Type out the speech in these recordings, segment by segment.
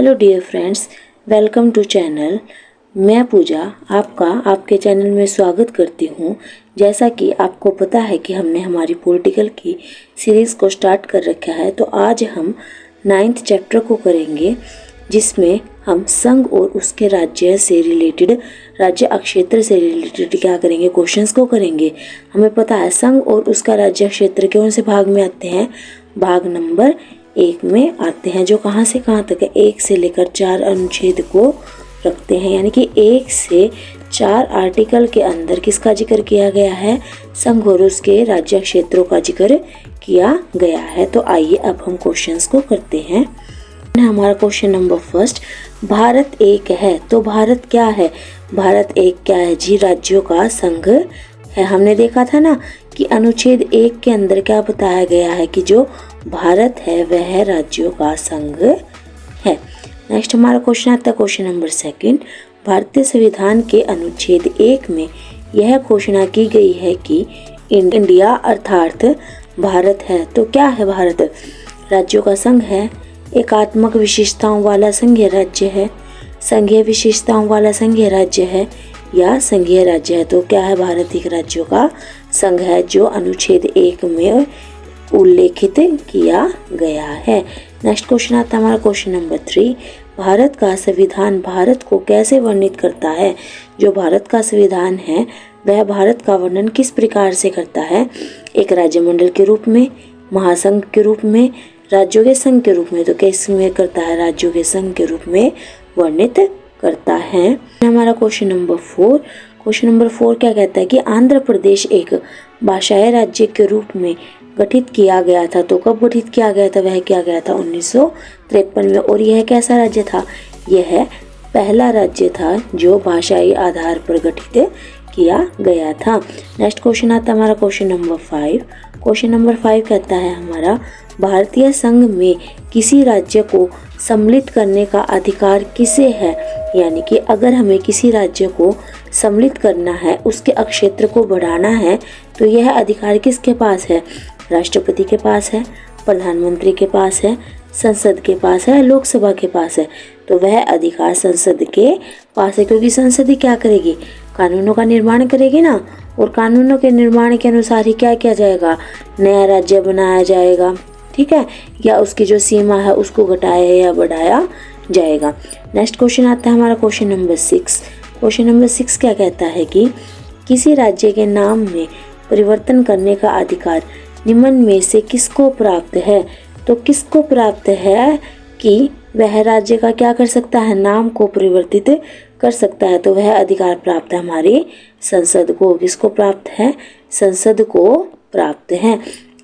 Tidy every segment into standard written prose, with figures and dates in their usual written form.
Hello dear friends, welcome to channel. मैं पूजा आपका आपके चैनल में स्वागत करती हूँ। जैसा कि आपको पता है कि हमने हमारी पॉलिटिकल की सीरीज़ को स्टार्ट कर रखा है, तो आज हम 9th चैप्टर को करेंगे, जिसमें हम संघ और उसके राज्य से रिलेटेड, राज्य क्षेत्र से रिलेटेड क्या करेंगे, क्वेश्चंस को करेंगे। हमें पता है संघ और उसका राज्य क्षेत्र कौन से भाग में आते हैं, भाग नंबर 1 में आते हैं, जो कहाँ से कहाँ तक है, 1 से लेकर 4 अनुच्छेद को रखते हैं। यानी कि 1 से 4 आर्टिकल के अंदर किसका जिक्र किया गया है, संघ और उसके राज्य क्षेत्रों का जिक्र किया गया है। तो आइए अब हम क्वेश्चंस को करते हैं। हमारा क्वेश्चन नंबर फर्स्ट, भारत एक है तो भारत क्या है? भारत एक क्या है जी? राज्यों का संघ है। हमने देखा था ना कि अनुच्छेद 1 के अंदर क्या बताया गया है कि जो भारत है वह राज्यों का संघ है। नेक्स्ट हमारा क्वेश्चन आता है क्वेश्चन नंबर सेकंड, भारतीय संविधान के अनुच्छेद 1 में यह घोषणा की गई है कि इंडिया अर्थात भारत है तो क्या है? भारत राज्यों का संघ है, एकात्मक विशेषताओं वाला संघीय राज्य है, संघीय विशेषताओं वाला संघीय राज्य है या संघीय राज्य है। तो क्या है? भारत एक राज्यों का संघ है जो अनुच्छेद 1 में उल्लेखित किया गया है। नेक्स्ट क्वेश्चन आता है हमारा क्वेश्चन नंबर 3, भारत का संविधान भारत को कैसे वर्णित करता है? जो भारत का संविधान है वह भारत का वर्णन किस प्रकार से करता है? एक राज्य मंडल के रूप में, महासंघ के रूप में, राज्यों के संघ के रूप में। तो कैसे में करता है? राज्यों के संघ के रूप में वर्णित करता है। हमारा क्वेश्चन नंबर 4, क्वेश्चन नंबर 4 क्या कहता है कि आंध्र प्रदेश एक भाषाई राज्य के रूप में गठित किया गया था। तो कब गठित किया गया था? वह किया गया था 1953 में। और यह कैसा राज्य था? यह पहला राज्य था जो भाषाई आधार पर गठित किया गया था। नेक्स्ट क्वेश्चन आता है हमारा क्वेश्चन नंबर 5, क्वेश्चन नंबर 5 कहता है हमारा, भारतीय संघ में किसी राज्य को सम्मिलित करने का अधिकार किसे है? यानी कि अगर हमें किसी राज्य को सम्मिलित करना है, उसके क्षेत्र को बढ़ाना है, तो यह अधिकार किसके पास है? राष्ट्रपति के पास है, प्रधानमंत्री के पास है, संसद के पास है, लोकसभा के पास है। तो वह अधिकार संसद के पास है, क्योंकि संसद ही क्या करेगी? कानूनों का निर्माण करेगी ना, और कानूनों के निर्माण के अनुसार ही क्या किया जाएगा? नया राज्य बनाया जाएगा, ठीक है, या उसकी जो सीमा है उसको घटाया या बढ़ाया जाएगा। नेक्स्ट क्वेश्चन आता है हमारा क्वेश्चन नंबर 6, क्वेश्चन नंबर 6 क्या कहता है कि किसी राज्य के नाम में परिवर्तन करने का अधिकार निम्न में से किसको प्राप्त है? तो किसको प्राप्त है कि वह राज्य का क्या कर सकता है? नाम को परिवर्तित कर सकता है। तो वह अधिकार प्राप्त है हमारी संसद को। किसको प्राप्त है? संसद को प्राप्त है।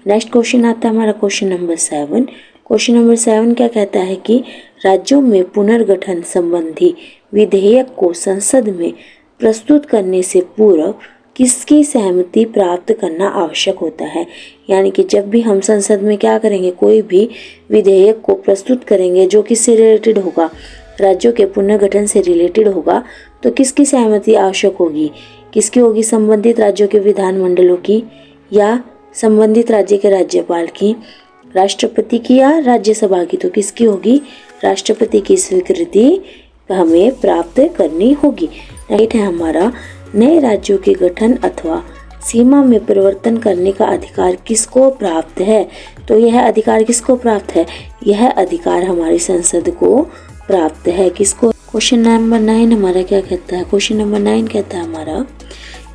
नेक्स्ट क्वेश्चन आता है हमारा क्वेश्चन नंबर 7, क्वेश्चन नंबर 7 क्या कहता है कि राज्यों में पुनर्गठन संबंधी विधेयक को संसद में प्रस्तुत करने से पूर्व किसकी सहमति प्राप्त करना आवश्यक होता है? यानी कि जब भी हम संसद में क्या करेंगे, कोई भी विधेयक को प्रस्तुत करेंगे जो किससे रिलेटेड होगा, राज्यों के पुनर्गठन से रिलेटेड होगा, तो किसकी सहमति आवश्यक होगी? किसकी होगी? संबंधित राज्यों के विधानमंडलों की, या संबंधित राज्य के राज्यपाल की, राष्ट्रपति की, या राज्यसभा की? तो किसकी होगी? राष्ट्रपति की स्वीकृति हमें प्राप्त करनी होगी। राइट है हमारा, नए राज्यों के गठन अथवा सीमा में परिवर्तन करने का अधिकार किसको प्राप्त है? तो यह अधिकार किसको प्राप्त है? यह अधिकार हमारी संसद को प्राप्त है। किसको? क्वेश्चन नंबर 9 हमारा क्या कहता है? क्वेश्चन नंबर 9 कहता है हमारा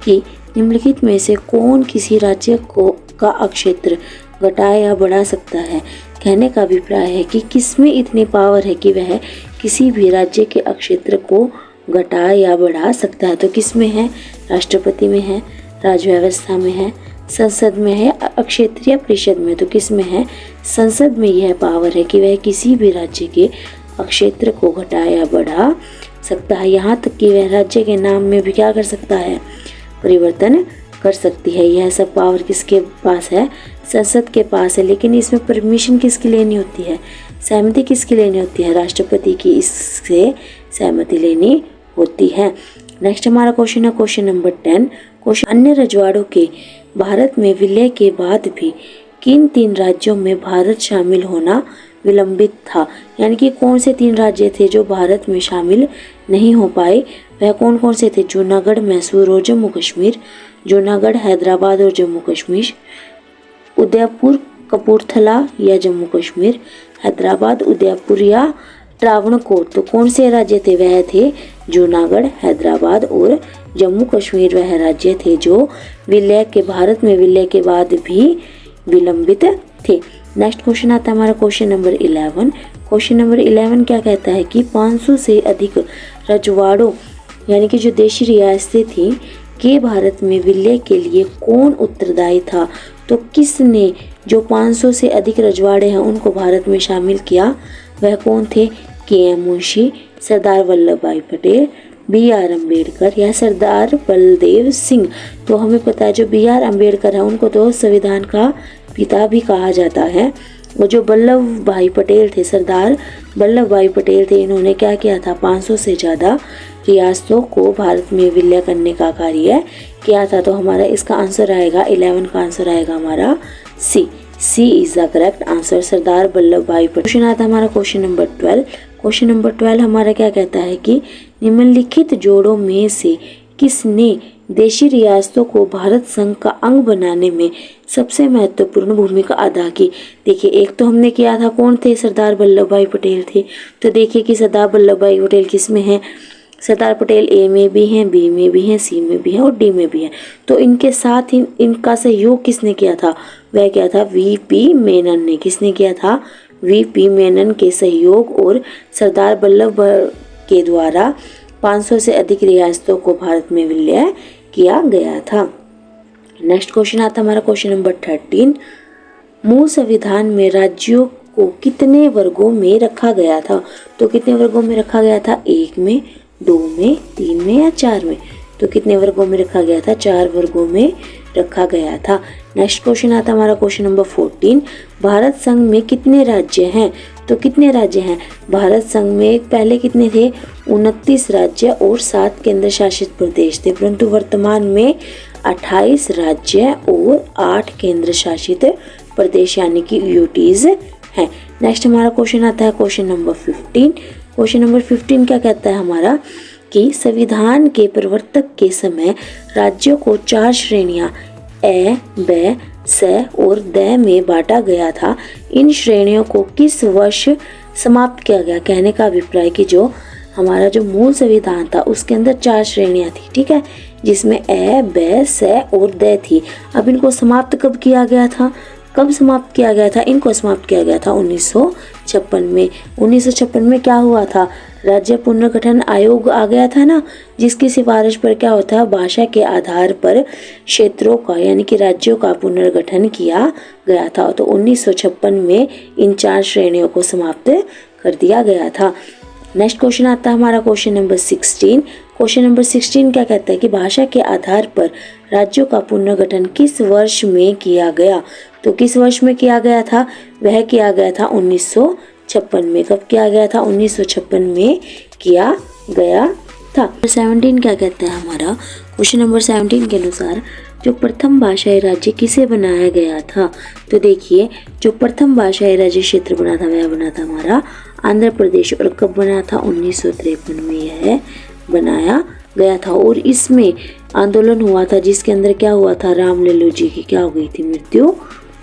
कि निम्नलिखित में से कौन किसी राज्य को का क्षेत्र घटा या बढ़ा सकता है? कहने का अभिप्राय है कि किसमें इतनी पावर है कि वह किसी भी राज्य के क्षेत्र को घटा या बढ़ा सकता है। तो किसमें है? राष्ट्रपति में है, राज्य व्यवस्था में है, संसद में है, क्षेत्रीय परिषद में। तो किसमें है? संसद में यह पावर है कि वह किसी भी राज्य के क्षेत्र को घटा या बढ़ा सकता है। यहाँ तक कि वह राज्य के नाम में भी क्या कर सकता है? परिवर्तन कर सकती है। यह सब पावर किसके पास है? संसद के पास है। लेकिन इसमें परमिशन किसकी लेनी होती है? सहमति किसकी लेनी होती है? राष्ट्रपति की इससे सहमति लेनी होती है। नेक्स्ट हमारा क्वेश्चन है क्वेश्चन नंबर 10, क्वेश्चन, अन्य रजवाड़ों के भारत में विलय के बाद भी किन 3 राज्यों में भारत शामिल होना विलंबित था, यानी कि कौन से 3 राज्य थे जो भारत में शामिल नहीं हो पाए, वह कौन कौन से थे? जूनागढ़, मैसूर और जम्मू कश्मीर, जूनागढ़, हैदराबाद और जम्मू कश्मीर, उदयपुर, कपूरथला या जम्मू कश्मीर, हैदराबाद, उदयपुर या त्रावणकोर। तो कौन से राज्य थे? वह थे जूनागढ़, हैदराबाद और जम्मू कश्मीर। वह राज्य थे जो विलय के भारत में विलय के बाद भी विलंबित थे। नेक्स्ट क्वेश्चन आता है हमारा क्वेश्चन नंबर 11। क्वेश्चन नंबर 11 क्या कहता है कि 500 से अधिक रजवाड़ों यानी कि जो देशी रियासतें थी के भारत में विलय के लिए कौन उत्तरदायी था? तो किसने जो 500 से अधिक रजवाड़े हैं उनको भारत में शामिल किया? वह कौन थे? के.एम. मुंशी, सरदार वल्लभ भाई पटेल, बी.आर. अम्बेडकर या सरदार बलदेव सिंह। तो हमें पता है जो बी.आर. अम्बेडकर है उनको तो संविधान का पिता भी कहा जाता है। वो जो वल्लभ भाई पटेल थे, सरदार वल्लभ भाई पटेल थे, इन्होंने क्या किया था? 500 से ज़्यादा रियासतों को भारत में विलय करने का कार्य किया था। तो हमारा इसका आंसर आएगा 11 का आंसर आएगा हमारा सी is the correct answer, Sardar Vallabh भाई पटेल। क्वेश्चन आता है हमारा क्वेश्चन नंबर 12। क्वेश्चन नंबर 12 हमारा क्या कहता है कि निम्नलिखित जोड़ों में से किसने देशी रियासतों को भारत संघ का अंग बनाने में सबसे महत्वपूर्ण भूमिका अदा की? देखिए, एक तो हमने किया था, कौन थे? सरदार वल्लभ भाई पटेल थे। तो देखिए कि सरदार वल्लभ भाई पटेल किस में है? सरदार पटेल ए में भी हैं, बी में भी हैं, सी में भी हैं और डी में भी हैं। तो इनके साथ ही इनका सहयोग किसने किया था? वह क्या था? वीपी मेनन ने। किसने किया था? वीपी मेनन के सहयोग और सरदार वल्लभ के द्वारा 500 से अधिक रियासतों को भारत में विलय किया गया था। नेक्स्ट क्वेश्चन आता है हमारा क्वेश्चन नंबर 13। मूल संविधान में राज्यों को कितने वर्गों में रखा गया था? तो कितने वर्गों में रखा गया था? 1 में, 2 में, 3 में या 4 में? तो कितने वर्गों में रखा गया था? 4 वर्गों में रखा गया था। नेक्स्ट क्वेश्चन आता है हमारा क्वेश्चन नंबर 14। भारत संघ में कितने राज्य हैं? तो कितने राज्य हैं भारत संघ में? पहले कितने थे? 29 राज्य और 7 केंद्र शासित प्रदेश थे, परंतु वर्तमान में 28 राज्य और 8 केंद्र शासित प्रदेश यानी कि यूटीज हैं। नेक्स्ट हमारा क्वेश्चन आता है क्वेश्चन नंबर 15। क्वेश्चन नंबर 15 क्या कहता है हमारा कि संविधान के प्रवर्तक के समय राज्यों को 4 श्रेणियां ए, ब, स और द में बांटा गया था। इन श्रेणियों को किस वर्ष समाप्त किया गया? कहने का अभिप्राय कि जो हमारा जो मूल संविधान था उसके अंदर 4 श्रेणियां थी, ठीक है, जिसमें ए, ब, स और द थी। अब इनको समाप्त कब किया गया था? कब समाप्त किया गया था? इनको समाप्त किया गया था 1956 में। 1956 में क्या हुआ था? राज्य पुनर्गठन आयोग आ गया था ना, जिसकी सिफारिश पर क्या होता है? भाषा के आधार पर क्षेत्रों का यानी कि राज्यों का पुनर्गठन किया गया था। तो 1956 में इन 4 श्रेणियों को समाप्त कर दिया गया था। नेक्स्ट क्वेश्चन आता है हमारा क्वेश्चन नंबर 16। क्वेश्चन नंबर 16 क्या कहता है कि भाषा के आधार पर राज्यों का पुनर्गठन किस वर्ष में किया गया? तो किस वर्ष में किया गया था? वह किया गया था 1956 में। कब किया गया था? 1956 में किया गया था। 17 क्या कहता है हमारा क्वेश्चन नंबर 17 के अनुसार जो प्रथम भाषाई राज्य किसे बनाया गया था? तो देखिए, जो प्रथम भाषाई राज्य क्षेत्र बना था वह बना था हमारा आंध्र प्रदेश। और कब बना था? 1953 में यह बनाया गया था। और इसमें आंदोलन हुआ था जिसके अंदर क्या हुआ था? राम लल्लू जी की क्या हो गई थी? मृत्यु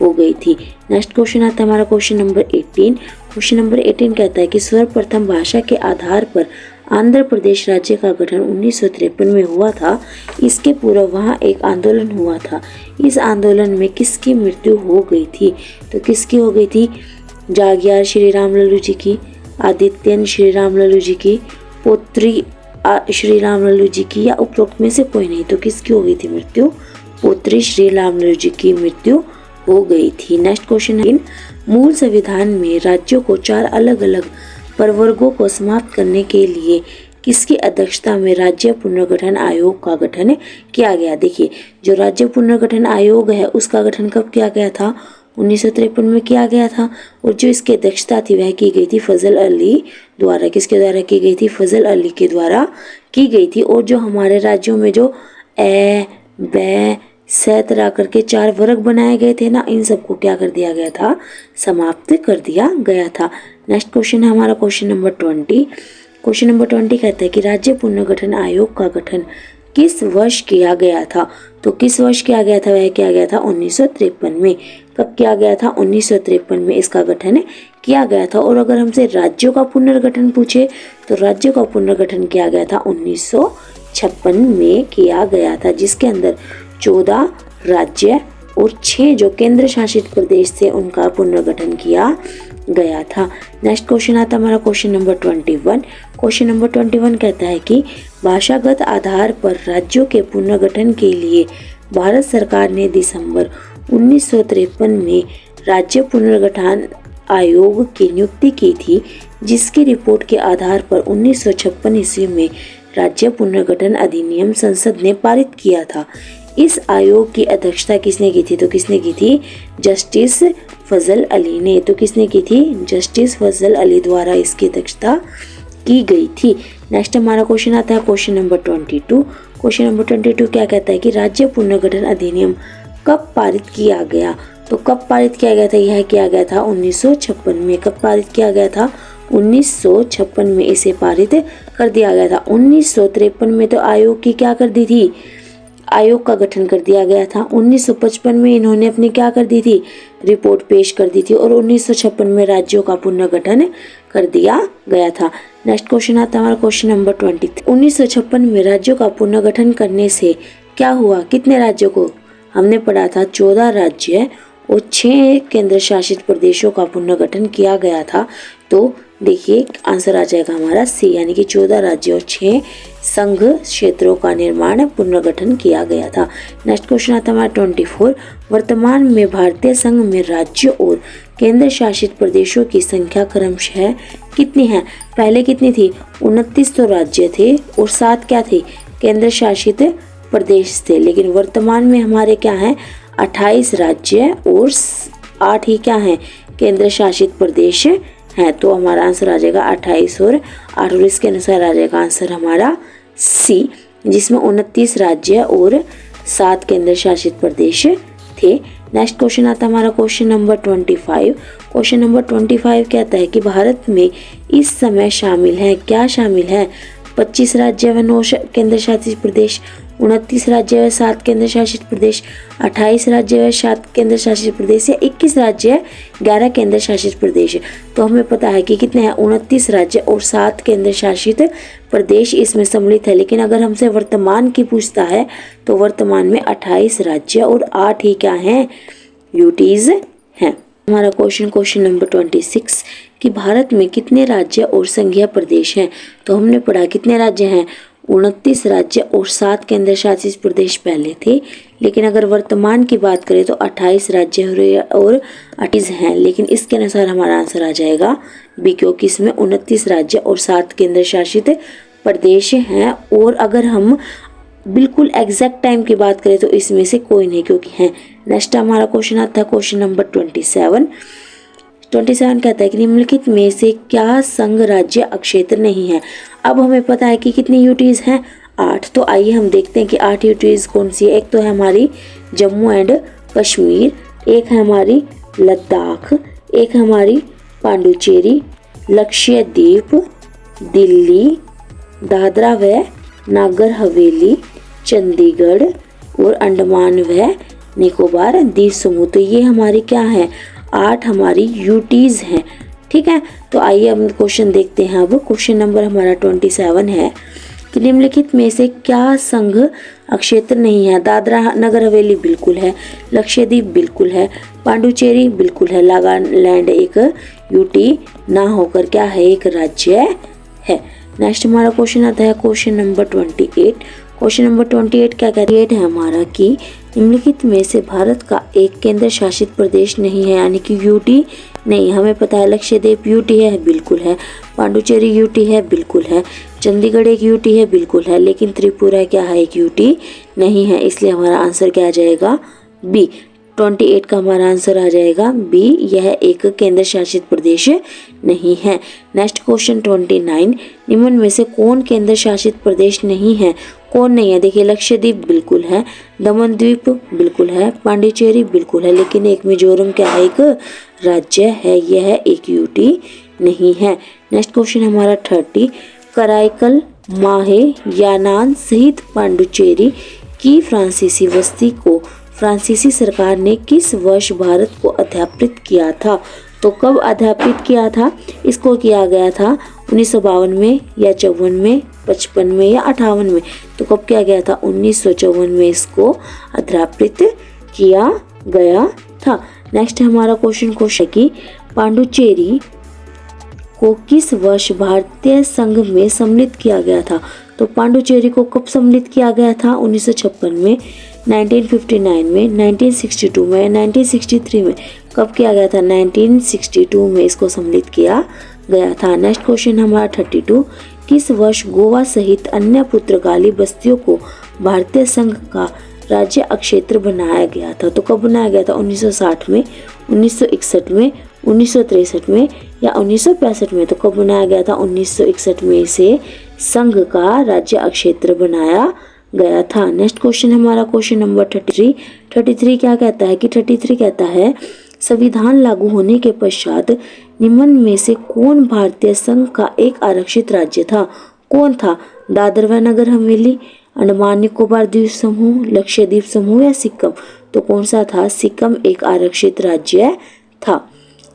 हो गई थी। नेक्स्ट क्वेश्चन आता है हमारा क्वेश्चन नंबर 18। क्वेश्चन नंबर 18 कहता है कि सर्वप्रथम भाषा के आधार पर आंध्र प्रदेश राज्य का गठन 1953 में हुआ था। इसके पूर्व वहाँ एक आंदोलन हुआ था। इस आंदोलन में किसकी मृत्यु हो गई थी? तो किसकी हो गई थी? जागियार श्री राम लल्लू जी की, आदित्यन श्री राम लल्लू जी की, पोत्री श्री राम लल्लू जी की, या उपरोक्त में से कोई नहीं। तो किसकी हो गई थी मृत्यु? पोत्री श्री राम लल्लू जी की मृत्यु हो गई थी। नेक्स्ट क्वेश्चन है, मूल संविधान में राज्यों को 4 अलग अलग प्रवर्गों को समाप्त करने के लिए किसकी अध्यक्षता में राज्य पुनर्गठन आयोग का गठन किया गया? देखिए, जो राज्य पुनर्गठन आयोग है उसका गठन कब किया गया था? 1953 में किया गया था। और जो इसकी अध्यक्षता थी वह की गई थी फजल अली द्वारा। किसके द्वारा की गई थी? फजल अली के द्वारा की गई थी। और जो हमारे राज्यों में जो ए, ब, तरह करके 4 वर्ग बनाए गए थे ना, इन सबको क्या कर दिया गया था, समाप्त कर दिया गया था। नेक्स्ट क्वेश्चन है हमारा क्वेश्चन नंबर 20। क्वेश्चन नंबर 20 कहता है कि राज्य पुनर्गठन आयोग का गठन किस वर्ष किया गया था। तो किस वर्ष किया गया था, वह किया गया था 1953 में। कब किया गया था, 1953 में इसका गठन किया गया था। और अगर हमसे राज्यों का पुनर्गठन पूछे तो राज्यों का पुनर्गठन किया गया था 1956 में किया गया था, जिसके अंदर 14 राज्य और 6 जो केंद्र शासित प्रदेश थे उनका पुनर्गठन किया गया था। नेक्स्ट क्वेश्चन आता है हमारा क्वेश्चन नंबर 21। क्वेश्चन नंबर 21 कहता है कि भाषागत आधार पर राज्यों के पुनर्गठन के लिए भारत सरकार ने दिसंबर 1953 में राज्य पुनर्गठन आयोग की नियुक्ति की थी, जिसकी रिपोर्ट के आधार पर 1956 ईस्वी में राज्य पुनर्गठन अधिनियम संसद ने पारित किया था। इस आयोग की अध्यक्षता किसने की थी, तो किसने की थी, जस्टिस फजल अली ने। तो किसने की थी, जस्टिस फजल अली द्वारा इसकी अध्यक्षता की गई थी। नेक्स्ट हमारा क्वेश्चन आता है क्वेश्चन नंबर 22। क्वेश्चन नंबर 22 क्या कहता है कि राज्य पुनर्गठन अधिनियम कब पारित किया गया। तो कब पारित किया गया था, यह किया गया था 1956 में। कब पारित किया गया था, 1956 में इसे पारित कर दिया गया था। 1953 में तो आयोग की क्या कर दी थी, आयोग का गठन कर दिया गया था। 1955 में इन्होंने अपनी क्या कर दी थी, रिपोर्ट पेश कर दी थी। और 1956 में राज्यों का पुनर्गठन कर दिया गया था। नेक्स्ट क्वेश्चन आता है हमारा क्वेश्चन नंबर 23। 1956 में राज्यों का पुनर्गठन करने से क्या हुआ, कितने राज्यों को, हमने पढ़ा था 14 राज्य और 6 केंद्र शासित प्रदेशों का पुनर्गठन किया गया था। तो देखिए आंसर आ जाएगा हमारा सी, यानी कि 14 राज्यों और 6 संघ क्षेत्रों का निर्माण पुनर्गठन किया गया था। नेक्स्ट क्वेश्चन आता है हमारा 24। वर्तमान में भारतीय संघ में राज्यों और केंद्र शासित प्रदेशों की संख्या क्रमशः कितनी है। पहले कितनी थी, 29 तो राज्य थे और 7 क्या थे, केंद्र शासित प्रदेश थे। लेकिन वर्तमान में हमारे क्या है, 28 राज्य और 8 ही क्या है, केंद्र शासित प्रदेश है। तो हमारा आंसर आ जाएगा 28 और 8, और इसके अनुसार आ जाएगा आंसर हमारा सी, जिसमें 29 राज्य और 7 केंद्र शासित प्रदेश थे। नेक्स्ट क्वेश्चन आता है हमारा क्वेश्चन नंबर 25। क्वेश्चन नंबर 25 कहता है कि भारत में इस समय शामिल है, क्या शामिल है, 25 राज्य व 9 केंद्र शासित प्रदेश, 29 राज्य व 7 केंद्र शासित प्रदेश, 28 राज्य व 7 केंद्र शासित प्रदेश, या 21 राज्य 11 केंद्र शासित प्रदेश। तो हमें पता है कि कितने हैं, 29 राज्य और 7 केंद्र शासित प्रदेश इसमें सम्मिलित है। लेकिन अगर हमसे वर्तमान की पूछता है तो वर्तमान में 28 राज्य और 8 ही क्या हैं, यूटीज हैं। हमारा क्वेश्चन नंबर 26 कि भारत में कितने राज्य और संघीय प्रदेश हैं। तो हमने पढ़ा कितने राज्य हैं, 29 राज्य और 7 केंद्र शासित प्रदेश पहले थे। लेकिन अगर वर्तमान की बात करें तो 28 राज्य और 28 हैं। लेकिन इसके अनुसार हमारा आंसर आ जाएगा बी, क्योंकि इसमें 29 राज्य और 7 केंद्र शासित प्रदेश हैं। और अगर हम बिल्कुल एग्जैक्ट टाइम की बात करें तो इसमें से कोई नहीं, क्योंकि हैं। नेक्स्ट हमारा क्वेश्चन आता है क्वेश्चन नंबर 27 कहता है कि निम्नलिखित में से क्या संघ राज्य अक्षेत्र नहीं है। अब हमें पता है कि कितनी यूटीज हैं, 8। तो आइए हम देखते हैं कि 8 यूटीज कौन सी है। एक तो है हमारी जम्मू एंड कश्मीर, एक है हमारी लद्दाख, एक है हमारी पांडुचेरी, लक्षद्वीप, दिल्ली, दादरा व नागर हवेली, चंडीगढ़ और अंडमान व निकोबार द्वीप समूह। तो ये हमारी क्या है, 8 हमारी यूटीज हैं। ठीक है, तो आइए हम क्वेश्चन देखते हैं। अब क्वेश्चन नंबर हमारा 27 है कि निम्नलिखित में से क्या संघ अक्षेत्र नहीं है। दादरा नगर हवेली बिल्कुल है, लक्षद्वीप बिल्कुल है, पांडुचेरी बिल्कुल है, नागालैंड एक यूटी ना होकर क्या है, एक राज्य है। नेक्स्ट हमारा क्वेश्चन आता है क्वेश्चन नंबर 28। क्वेश्चन नंबर 28 क्या कहता है हमारा कि निम्नलिखित में से भारत का एक केंद्र शासित प्रदेश नहीं है, यानी कि यूटी नहीं। हमें पता है लक्षद्वीप यूटी है, बिल्कुल है, पांडुचेरी यूटी है, बिल्कुल है, चंडीगढ़ एक यूटी है, बिल्कुल है, लेकिन त्रिपुरा क्या है, एक यूटी नहीं है। इसलिए हमारा आंसर क्या आ जाएगा, बी। 28 का हमारा आंसर आ जाएगा बी, यह एक केंद्र शासित प्रदेश नहीं है। नेक्स्ट क्वेश्चन 29, निम्न में से कौन केंद्र शासित प्रदेश नहीं है कौन नहीं है? देखिए लक्षद्वीप बिल्कुल है, दमन द्वीप बिल्कुल है, पांडिचेरी बिल्कुल है, लेकिन एक मिजोरम क्या है? एक राज्य है, यह एक यूटी नहीं है। नेक्स्ट क्वेश्चन हमारा 30, कराईकल, माहे, यानान सहित पांडिचेरी की फ्रांसीसी बस्ती को फ्रांसीसी सरकार ने किस वर्ष भारत को अध्यापित किया था? तो कब अध्यापित किया था? इसको किया गया था 1952 में या 54 में, 55 में या 58 में। तो कब किया गया था? 1954 में इसको अध्यापित किया गया था। नेक्स्ट हमारा क्वेश्चन कि पांडिचेरी को किस वर्ष भारतीय संघ में सम्मिलित किया गया था? तो पांडिचेरी को कब सम्मिलित किया गया था? 1956 में, 1959 में, 1962 में, 1963 में। कब किया गया था? 1962 में इसको सम्मिलित किया गया था। नेक्स्ट क्वेश्चन हमारा 32, किस वर्ष गोवा सहित अन्य पुर्तगाली बस्तियों को भारतीय संघ का राज्य अक्षेत्र बनाया गया था? तो कब बनाया गया था? 1960 में, 1961 में, 1963 में या 1965 में। तो कब बनाया गया था? 1961 में इसे संघ का राज्य अक्षेत्र बनाया गया था। नेक्स्ट क्वेश्चन हमारा क्वेश्चन नंबर 33 क्या कहता है? कि 33 कहता है संविधान लागू होने के पश्चात निम्न में से कौन भारतीय संघ का एक आरक्षित राज्य था? कौन था? दादर व नगर हवेली, अंडमान निकोबार द्वीप समूह, लक्षद्वीप समूह या सिक्किम। तो कौन सा था? सिक्किम एक आरक्षित राज्य था।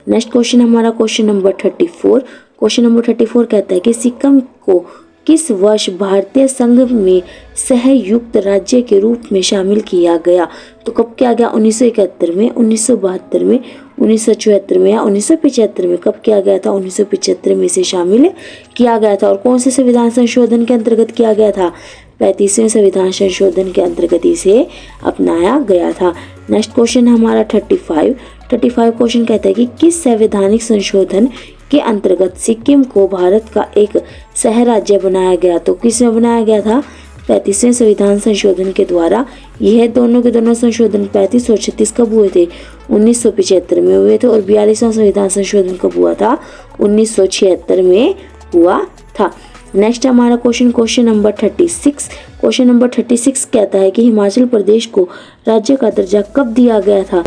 नेक्स्ट क्वेश्चन हमारा क्वेश्चन नंबर 34। क्वेश्चन नंबर 34 कहता है कि सिक्किम को किस वर्ष भारतीय संघ में सहयुक्त राज्य के रूप में शामिल किया गया? तो कब किया गया? 1971 में, 1972 में, 1974 में या 1975 में। कब किया गया था? 1975 में इसे शामिल किया गया था। और कौन से संविधान संशोधन के अंतर्गत किया गया था? 35वें संविधान संशोधन के अंतर्गत इसे अपनाया गया था। नेक्स्ट क्वेश्चन हमारा 35 क्वेश्चन कहता है कि किस संवैधानिक संशोधन के अंतर्गत सिक्किम को भारत का एक सह राज्य बनाया गया? तो किस में बनाया गया था? 35वें संविधान संशोधन के द्वारा। यह दोनों के दोनों संशोधन 35 और 36 कब हुए थे? 1975 में हुए थे। और 42वां संविधान संशोधन कब हुआ था? 1976 में हुआ था। नेक्स्ट हमारा क्वेश्चन नंबर 36। क्वेश्चन नंबर 36 कहता है कि हिमाचल प्रदेश को राज्य का दर्जा कब दिया गया था?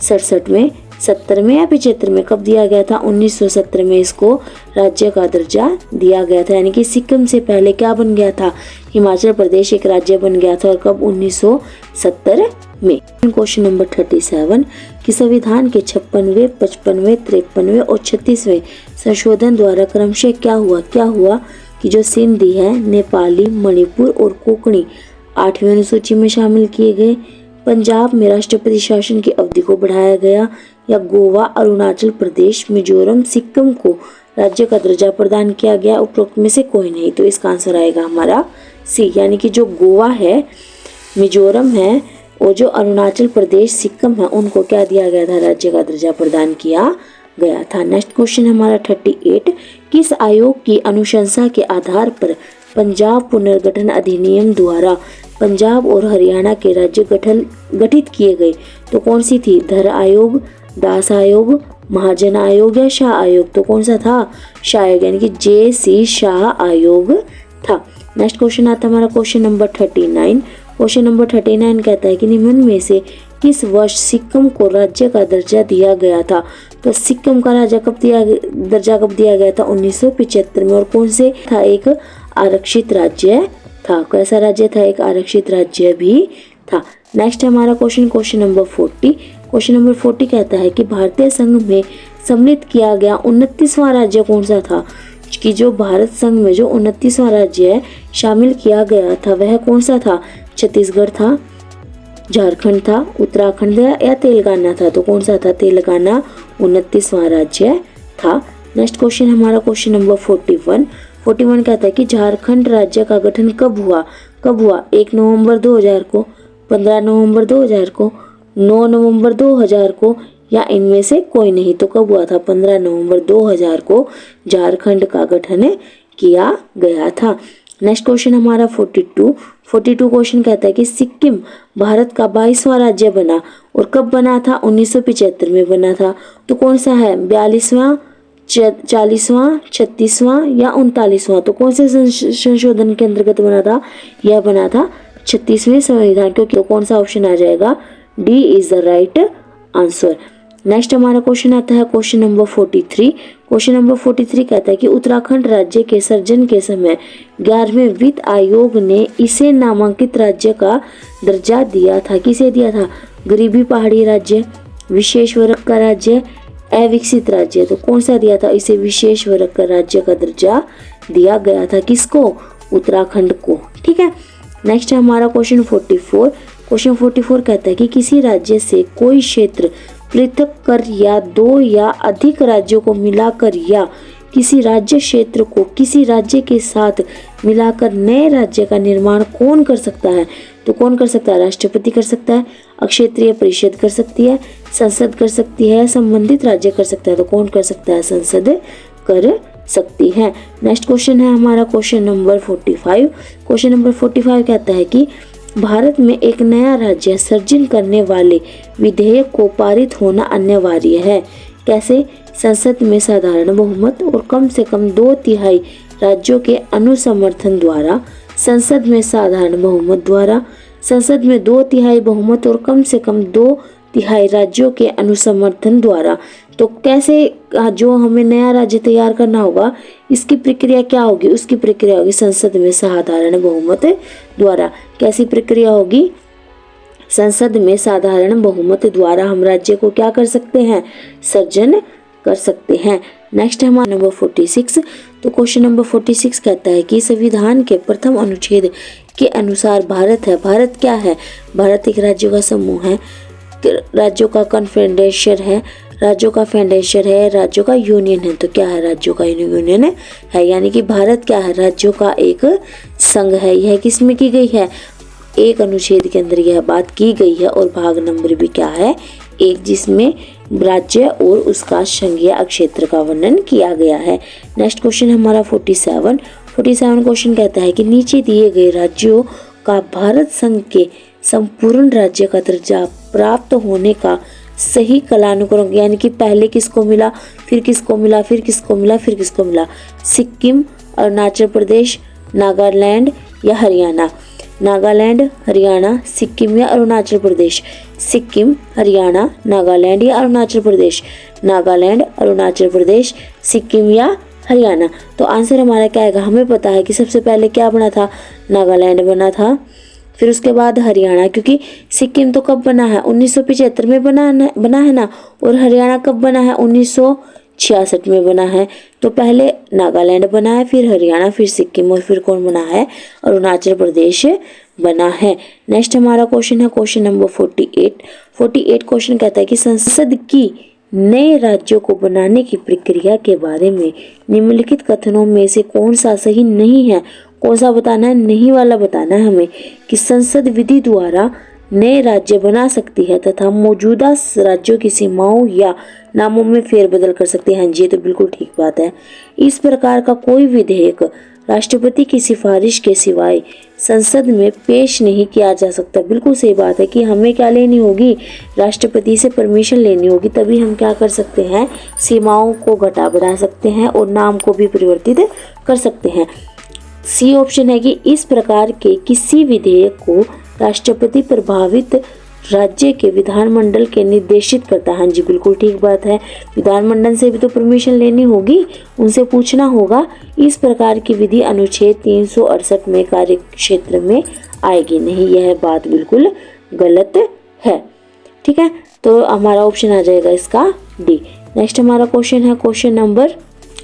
67 में, 70 में या 75 में। कब दिया गया था? 1970 में इसको राज्य का दर्जा दिया गया था। यानी कि सिक्किम से पहले क्या बन गया था? हिमाचल प्रदेश एक राज्य बन गया था। और कब? 1970 में। क्वेश्चन नंबर 37 कि संविधान के 56वें, 55वें, 53वें और 36वें संशोधन द्वारा क्रमशः क्या हुआ कि जो सिंधी है, नेपाली, मणिपुर और कोंकणी 8वीं अनुसूची में शामिल किए गए। पंजाब में राष्ट्रपति शासन की अवधि को बढ़ाया गया। या गोवा, अरुणाचल प्रदेश, मिजोरम, सिक्किम को राज्य का दर्जा प्रदान किया गया। उपरोक्त में से कोई नहीं। तो इसका आंसर आएगा हमारा सी। यानी कि जो गोवा है, मिजोरम है और जो अरुणाचल प्रदेश, सिक्किम है, उनको क्या दिया गया था? राज्य का दर्जा प्रदान किया गया था। नेक्स्ट क्वेश्चन हमारा 38 किस आयोग की अनुशंसा के आधार पर पंजाब पुनर्गठन अधिनियम द्वारा पंजाब और हरियाणा के राज्य गठित किए गए? तो कौन सी थी? धर आयोग, दास आयोग, महाजन आयोग या शाह आयोग। तो कौन सा था? शाह आयोग, यानी कि JC शाह आयोग था। नेक्स्ट क्वेश्चन आता है हमारा क्वेश्चन नंबर 39। क्वेश्चन नंबर 39 कहता है कि निम्न में से किस वर्ष सिक्किम को राज्य का दर्जा दिया गया था? तो सिक्किम का दर्जा कब दिया गया था? 1975 में। और कौन से था? एक आरक्षित राज्य था। कैसा राज्य था? एक आरक्षित राज्य भी था। नेक्स्ट हमारा क्वेश्चन नंबर 40। क्वेश्चन नंबर 40 कहता है कि भारतीय संघ में सम्मिलित किया गया 29वां राज्य कौन सा था? कि जो भारत संघ में जो 29वां राज्य शामिल किया गया था वह कौन सा था? छत्तीसगढ़ था, झारखंड था, उत्तराखंड या तेलंगाना था। तो कौन सा था? तेलंगाना 29वां राज्य था। नेक्स्ट क्वेश्चन हमारा क्वेश्चन नंबर 41 कहता है कि झारखंड राज्य का गठन कब हुआ? 1 नवंबर 2000 को, 15 नवंबर 2000 को, 9 नवंबर 2000 को या इनमें से कोई नहीं। तो कब हुआ था? 15 नवंबर 2000 को झारखंड का गठन किया गया था। नेक्स्ट क्वेश्चन हमारा 42 क्वेश्चन कहता है कि सिक्किम भारत का 22वां राज्य बना और कब बना था? 1975 में बना था। तो कौन सा है? 42वां, 40वां, 36वां या 39वां। तो कौन से संशोधन के अंतर्गत बना था? यह बना था 36वें संविधान, क्योंकि कौन सा ऑप्शन आ जाएगा? D is the right answer. Next हमारा क्वेश्चन आता है क्वेश्चन नंबर 43। क्वेश्चन नंबर 43 कहता है कि उत्तराखंड राज्य के सृजन के समय 11वें वित्त आयोग ने इसे नामांकित राज्य का दर्जा दिया था। किसे दिया था? गरीबी पहाड़ी राज्य, विशेष वर्ग का राज्य, अविकसित राज्य। तो कौन सा दिया था? इसे विशेष वर्ग का राज्य का दर्जा दिया गया था। किसको? उत्तराखंड को। ठीक है। नेक्स्ट है हमारा क्वेश्चन 44। क्वेश्चन 44 कहता है कि किसी राज्य से कोई क्षेत्र पृथक कर या दो या अधिक राज्यों को मिलाकर या किसी राज्य क्षेत्र को किसी राज्य के साथ मिलाकर नए राज्य का निर्माण कौन कर सकता है? तो कौन कर सकता है? राष्ट्रपति कर सकता है, अक्षेत्रीय परिषद कर सकती है, संसद कर सकती है, संबंधित राज्य कर सकता है। तो कौन कर सकता है? संसद कर सकती है। नेक्स्ट क्वेश्चन है हमारा क्वेश्चन नंबर 45। क्वेश्चन नंबर 45 कहता है कि भारत में एक नया राज्य सृजन करने वाले विधेयक को पारित होना अनिवार्य है। कैसे? संसद में साधारण बहुमत और कम से कम 2/3 राज्यों के अनुसमर्थन द्वारा, संसद में साधारण बहुमत द्वारा, संसद में 2/3 बहुमत और कम से कम 2/3 राज्यों के अनुसमर्थन द्वारा। तो कैसे जो हमें नया राज्य तैयार करना होगा, इसकी प्रक्रिया क्या होगी? उसकी प्रक्रिया होगी संसद में साधारण बहुमत द्वारा। कैसी प्रक्रिया होगी? संसद में साधारण बहुमत द्वारा हम राज्य को क्या कर सकते हैं? सृजन कर सकते हैं। नेक्स्ट है हमारा नंबर 46। तो क्वेश्चन नंबर 46 कहता है कि संविधान के प्रथम अनुच्छेद के अनुसार भारत है। भारत क्या है? भारत एक राज्यों का समूह है, राज्यों का कन्फेडरेशन है, राज्यों का फेडरेशन है, राज्यों का यूनियन है। तो क्या है? राज्यों का यूनियन है। यानी कि भारत क्या है? राज्यों का एक संघ है। यह किसमें की गई है? एक अनुच्छेद के अंदर यह बात की गई है और भाग नंबर भी क्या है? 1, जिसमें राज्य और उसका संघीय अक्षेत्र का वर्णन किया गया है। नेक्स्ट क्वेश्चन हमारा 47 क्वेश्चन कहता है कि नीचे दिए गए राज्यों का भारत संघ के संपूर्ण राज्य का दर्जा प्राप्त होने का सही कालानुक्रम, यानी कि पहले किसको मिला, फिर किसको मिला, फिर किसको मिला, फिर किसको मिला? सिक्किम, अरुणाचल प्रदेश, नागालैंड या हरियाणा? नागालैंड, हरियाणा, सिक्किम या अरुणाचल प्रदेश? सिक्किम, हरियाणा, नागालैंड या अरुणाचल प्रदेश? नागालैंड, अरुणाचल प्रदेश, सिक्किम या हरियाणा। तो आंसर हमारा क्या आएगा? हमें पता है कि सबसे पहले क्या बना था? नागालैंड बना था, फिर उसके बाद हरियाणा, क्योंकि सिक्किम तो कब बना है? 1975 में बना है ना, और हरियाणा कब बना है? 1966 में बना है। तो पहले नागालैंड बना है, फिर हरियाणा, फिर सिक्किम और फिर कौन बना है? अरुणाचल प्रदेश बना है। नेक्स्ट हमारा क्वेश्चन है क्वेश्चन नंबर 48 क्वेश्चन कहता है कि संसद की नए राज्यों को बनाने की प्रक्रिया के बारे में निम्नलिखित कथनों में से कौन सा सही नहीं है? कौन सा बताना है? नहीं वाला बताना है हमें। कि संसद विधि द्वारा नए राज्य बना सकती है तथा मौजूदा राज्यों की सीमाओं या नामों में फेरबदल कर सकती है। हाँ जी, ये तो बिल्कुल ठीक बात है। इस प्रकार का कोई विधेयक राष्ट्रपति की सिफारिश के सिवाय संसद में पेश नहीं किया जा सकता। बिल्कुल सही बात है कि हमें क्या लेनी होगी? राष्ट्रपति से परमिशन लेनी होगी, तभी हम क्या कर सकते हैं? सीमाओं को घटा बढ़ा सकते हैं और नाम को भी परिवर्तित कर सकते हैं। सी ऑप्शन है कि इस प्रकार के किसी विधेयक को राष्ट्रपति प्रभावित राज्य के विधानमंडल के निर्देशित करता है। हाँ जी, बिल्कुल ठीक बात है। विधानमंडल से भी तो परमिशन लेनी होगी, उनसे पूछना होगा। इस प्रकार की विधि अनुच्छेद 368 में कार्य क्षेत्र में आएगी नहीं। यह बात बिल्कुल गलत है। ठीक है, तो हमारा ऑप्शन आ जाएगा इसका डी। नेक्स्ट हमारा क्वेश्चन है क्वेश्चन नंबर,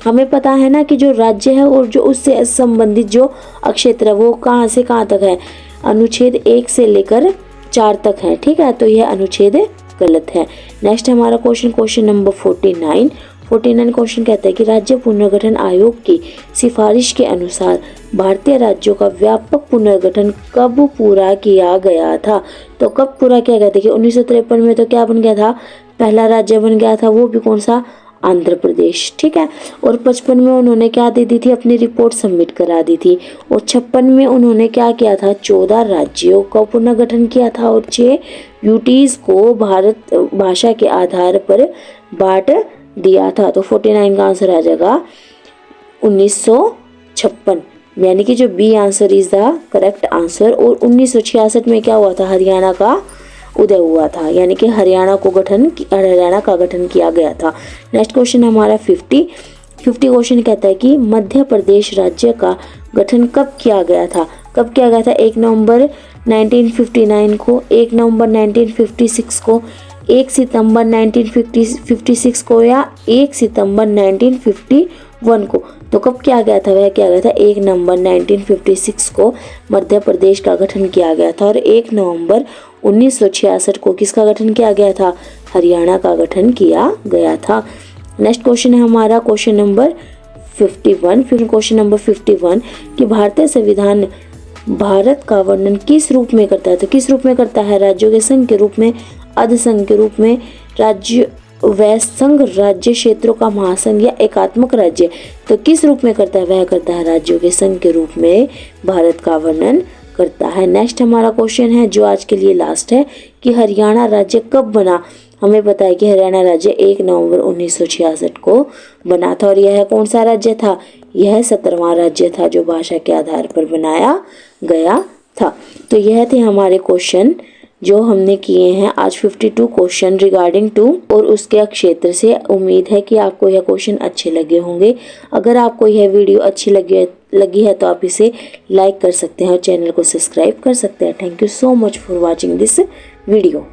हमें पता है ना कि जो राज्य है और जो उससे संबंधित जो अक्षेत्र है वो कहाँ से कहाँ तक है? अनुच्छेद 1 से लेकर 4 तक है। ठीक है, तो यह अनुच्छेद गलत है। नेक्स्ट हमारा क्वेश्चन नंबर 49 क्वेश्चन कहता है कि राज्य पुनर्गठन आयोग की सिफारिश के अनुसार भारतीय राज्यों का व्यापक पुनर्गठन कब पूरा किया गया था? तो कब पूरा किया गया था? कि 1953 में तो क्या बन गया था? पहला राज्य बन गया था, वो भी कौन सा? आंध्र प्रदेश। ठीक है, और 55 में उन्होंने क्या दे दी थी? अपनी रिपोर्ट सबमिट करा दी थी। और 56 में उन्होंने क्या किया था? 14 राज्यों का पुनर्गठन किया था और 6 यूटीज को भारत भाषा के आधार पर बांट दिया था। तो 49 का आंसर आ जाएगा 1956, यानी कि जो B answer is the correct answer. और 1966 में क्या हुआ था, हरियाणा का उदय हुआ था, यानी कि हरियाणा का गठन किया गया था। नेक्स्ट क्वेश्चन हमारा 50 क्वेश्चन कहता है कि मध्य प्रदेश राज्य का गठन कब किया गया था। कब किया गया था, 1 नवंबर 1959 को, 1 नवंबर 1956 को, 1 सितंबर 1956 को, या 1 सितंबर 1951 को। तो कब किया गया था, वह किया गया था 1 नवंबर 1956 को मध्य प्रदेश का गठन किया गया था। और 1 नवंबर 1966 को किसका गठन किया गया था, हरियाणा का गठन किया गया था। नेक्स्ट क्वेश्चन है हमारा क्वेश्चन नंबर 51। फिर क्वेश्चन नंबर 51 कि भारतीय संविधान भारत का वर्णन किस रूप में करता है। तो किस रूप में करता है, राज्यों के संघ के रूप में, अर्ध संघ के रूप में, राज्य व संघ राज्य क्षेत्रों का महासंघ, या एकात्मक राज्य। तो किस रूप में करता है, वह करता है राज्यों के संघ के रूप में भारत का वर्णन करता है। नेक्स्ट हमारा क्वेश्चन है जो आज के लिए लास्ट है कि हरियाणा राज्य कब बना। हमें पता है कि हरियाणा राज्य 1 नवंबर 1966 को बना था। और यह कौन सा राज्य था, यह 17वां राज्य था जो भाषा के आधार पर बनाया गया था। तो यह थे हमारे क्वेश्चन जो हमने किए हैं आज 52 क्वेश्चन रिगार्डिंग टू और उसके क्षेत्र से। उम्मीद है कि आपको यह क्वेश्चन अच्छे लगे होंगे। अगर आपको यह वीडियो अच्छी लगी है तो आप इसे लाइक कर सकते हैं और चैनल को सब्सक्राइब कर सकते हैं। Thank you so much for watching this video.